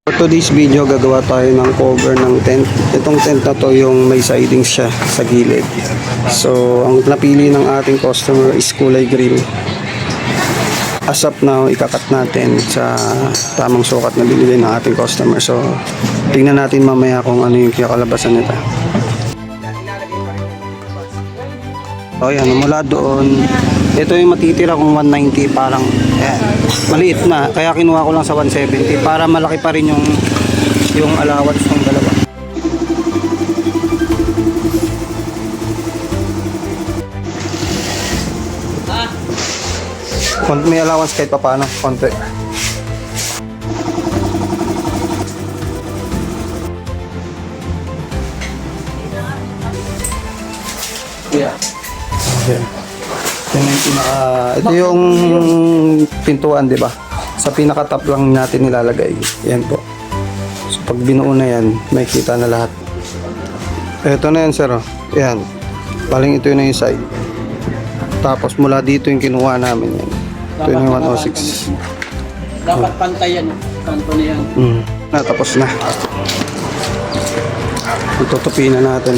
For today's video, gagawa tayo ng cover ng tent. Itong tent na to yung may sidings siya sa gilid. So, ang napili ng ating customer is kulay green. As of now, ikakat natin sa tamang sukat na binili ng ating customer. So, tingnan natin mamaya kung ano yung kalabasan nito. So, yan, mula doon, ito yung matitira kung 190, parang maliit na, kaya kinuha ko lang sa 170 para malaki pa rin yung allowance ng dalawa. May allowance kahit pa paano, konti. Yeah. Ito yung pintuan, di ba? Sa pinaka-top lang natin nilalagay. Yan po. So pag binuo na yan, makikita na lahat. Ito na yan, sir. Yan. Paling ito na yung side. Tapos mula dito yung kinuha namin yan. Ito yung 106. Dapat pantay yan. Kanto na yan. Natapos na. Tutupin na natin.